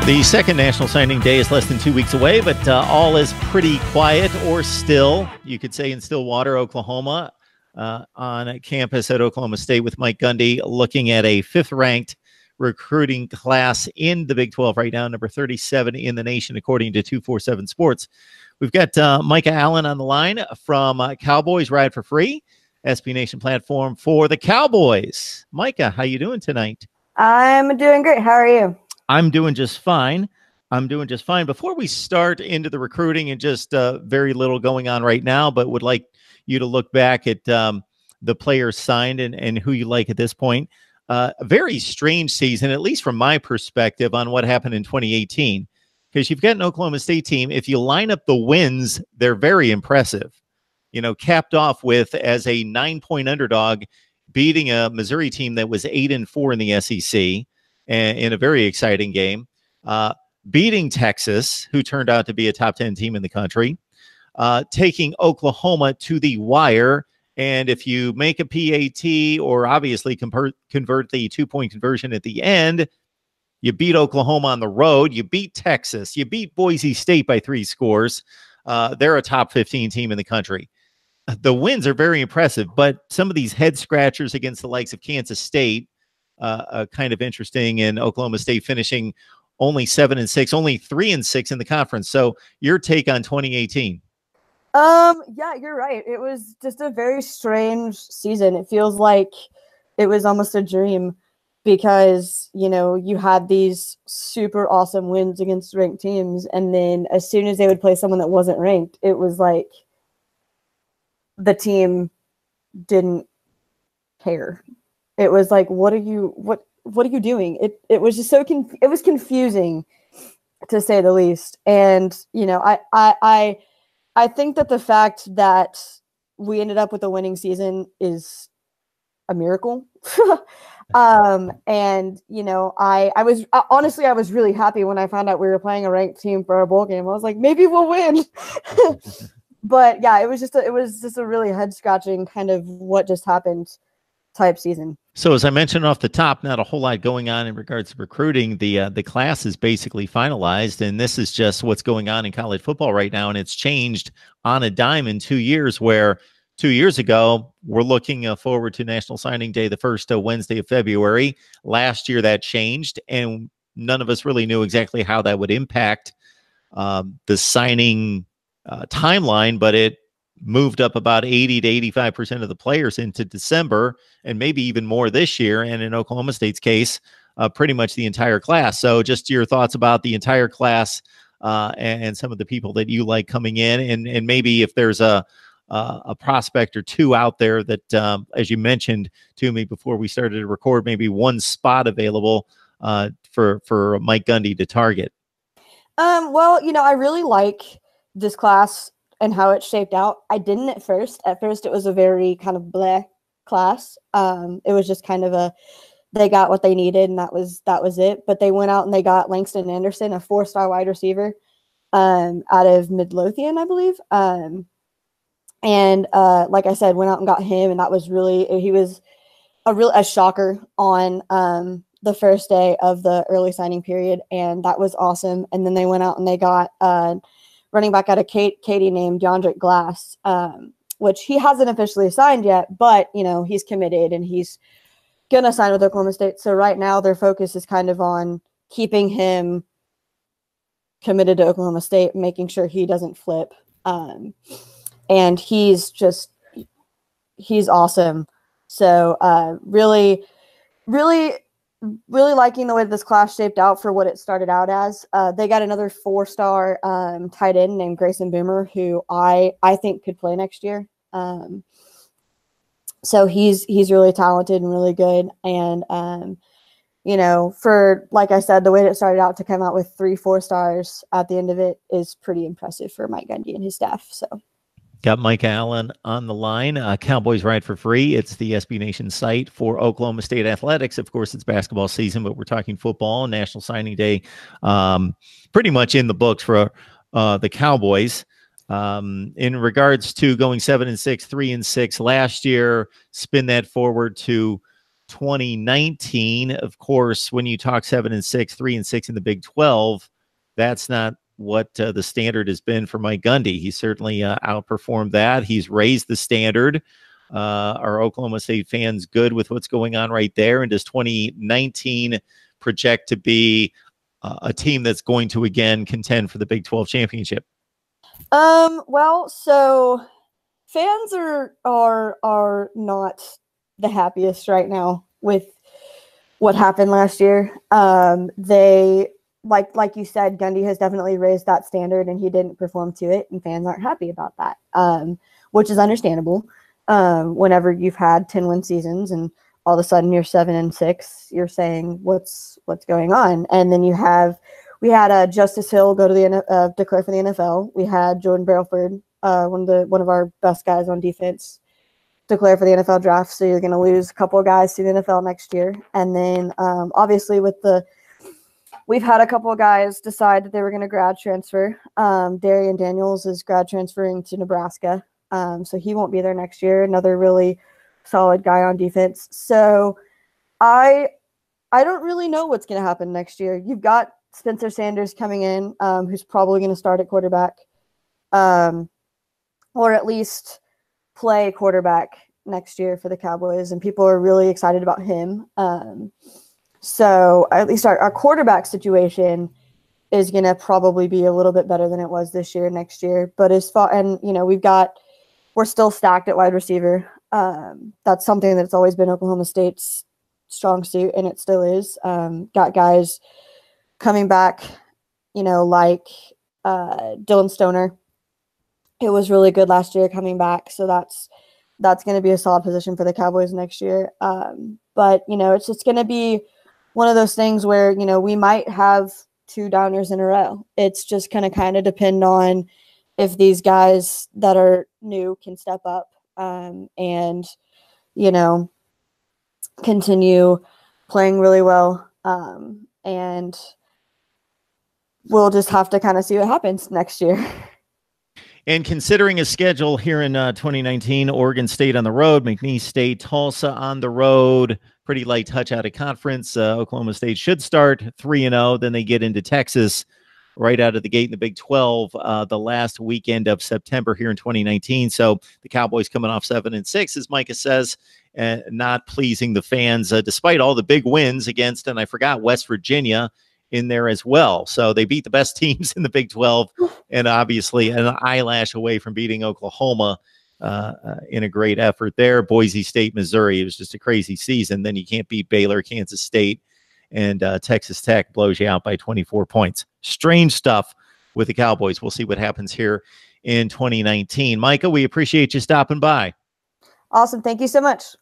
The second National Signing Day is less than 2 weeks away, but all is pretty quiet or still, you could say, in Stillwater, Oklahoma, on campus at Oklahoma State with Mike Gundy looking at a fifth-ranked recruiting class in the Big 12 right now, number 37 in the nation, according to 247 Sports. We've got Micah Allen on the line from Cowboys Ride for Free, SB Nation platform for the Cowboys. Micah, how you doing tonight? I'm doing great. How are you? I'm doing just fine. Before we start into the recruiting and just very little going on right now, but would like you to look back at the players signed and who you like at this point. A very strange season, at least from my perspective, on what happened in 2018. Because you've got an Oklahoma State team. If you line up the wins, they're very impressive. You know, capped off with as a 9-point underdog, beating a Missouri team that was 8-4 in the SEC. In a very exciting game, beating Texas, who turned out to be a top 10 team in the country, taking Oklahoma to the wire. And if you make a PAT or obviously convert the 2-point conversion at the end, you beat Oklahoma on the road, you beat Texas, you beat Boise State by 3 scores. They're a top 15 team in the country. The wins are very impressive, but some of these head scratchers against the likes of Kansas State, kind of interesting, and Oklahoma State finishing only 7-6, only 3-6 in the conference. So your take on 2018? Yeah, you're right. It was just a very strange season. It feels like it was almost a dream because, you know, you had these super awesome wins against ranked teams, and then as soon as they would play someone that wasn't ranked, it was like the team didn't care. It was like, what are you doing? It was just it was confusing, to say the least. And, you know, I think that the fact that we ended up with a winning season is a miracle. And, you know, I was really happy when I found out we were playing a ranked team for our bowl game. I was like, maybe we'll win. But yeah, it was just a really head scratching kind of what just happened type season. So as I mentioned off the top, not a whole lot going on in regards to recruiting. The class is basically finalized, and this is just what's going on in college football right now. And it's changed on a dime in 2 years, where 2 years ago, we're looking forward to National Signing Day, the first Wednesday of February. Last year that changed, and none of us really knew exactly how that would impact the signing timeline, but it moved up about 80 to 85% of the players into December, and maybe even more this year. And in Oklahoma State's case, pretty much the entire class. So just your thoughts about the entire class and some of the people that you like coming in, and maybe if there's a prospect or two out there that, as you mentioned to me before we started to record, maybe one spot available for Mike Gundy to target. Well, you know, I really like this class and how it shaped out. I didn't at first. At first, it was a very kind of bleh class. It was just kind of they got what they needed, and that was it. But they went out and they got Langston Anderson, a 4-star wide receiver, out of Midlothian, I believe. And like I said, went out and got him, and that was he was a shocker on the first day of the early signing period, and that was awesome. And then they went out and they got running back out of Katy named DeAndre Glass, which he hasn't officially signed yet, but, you know, he's committed and he's going to sign with Oklahoma State. So right now their focus is kind of on keeping him committed to Oklahoma State, making sure he doesn't flip. And he's awesome. So really liking the way this class shaped out for what it started out as. They got another 4-star tight end named Grayson Boomer, who I think could play next year. So he's really talented and really good. And, you know, for, like I said, the way that it started out to come out with 3 4-stars at the end of it is pretty impressive for Mike Gundy and his staff. So. Got Mike Allen on the line. Cowboys Ride for Free. It's the SB Nation site for Oklahoma State athletics. Of course, it's basketball season, but we're talking football. National Signing Day pretty much in the books for the Cowboys. In regards to going 7-6, 3-6 last year, spin that forward to 2019. Of course, when you talk 7-6, 3-6 in the Big 12, that's not what the standard has been for Mike Gundy. He certainly outperformed that. He's raised the standard. Are Oklahoma State fans good with what's going on right there? And does 2019 project to be a team that's going to again contend for the Big 12 championship? Well, so fans are not the happiest right now with what happened last year. They like you said, Gundy has definitely raised that standard and he didn't perform to it, and fans aren't happy about that. Which is understandable. Whenever you've had 10-win seasons and all of a sudden you're 7-6, you're saying what's going on. And then we had Justice Hill go to the declare for the NFL. We had Jordan Brailford, one of our best guys on defense, declare for the NFL draft. So you're going to lose a couple of guys to the NFL next year. And then obviously we've had a couple of guys decide that they were going to grad transfer. Darian Daniels is grad transferring to Nebraska. So he won't be there next year. Another really solid guy on defense. So I don't really know what's going to happen next year. You've got Spencer Sanders coming in, who's probably going to start at quarterback, or at least play quarterback next year for the Cowboys, and people are really excited about him. So at least our quarterback situation is going to probably be a little bit better than it was this year, next year. But we're still stacked at wide receiver. That's something that's always been Oklahoma State's strong suit, and it still is. Got guys coming back, like Dylan Stoner. It was really good last year coming back, so that's going to be a solid position for the Cowboys next year. But it's just going to be one of those things where we might have 2 downers in a row. It's just going to kind of depend on if these guys that are new can step up and continue playing really well. And we'll just have to kind of see what happens next year. And considering a schedule here in 2019, Oregon State on the road, McNeese State, Tulsa on the road, pretty light touch out of conference. Oklahoma State should start 3-0. Then they get into Texas right out of the gate in the Big 12 the last weekend of September here in 2019. So the Cowboys coming off 7-6, as Micah says, not pleasing the fans, despite all the big wins against, and I forgot, West Virginia in there as well. So they beat the best teams in the Big 12 and obviously an eyelash away from beating Oklahoma in a great effort there. Boise State, Missouri, it was just a crazy season. Then you can't beat Baylor, Kansas State, and Texas Tech blows you out by 24 points. Strange stuff with the Cowboys. We'll see what happens here in 2019. Micah, we appreciate you stopping by. Awesome. Thank you so much.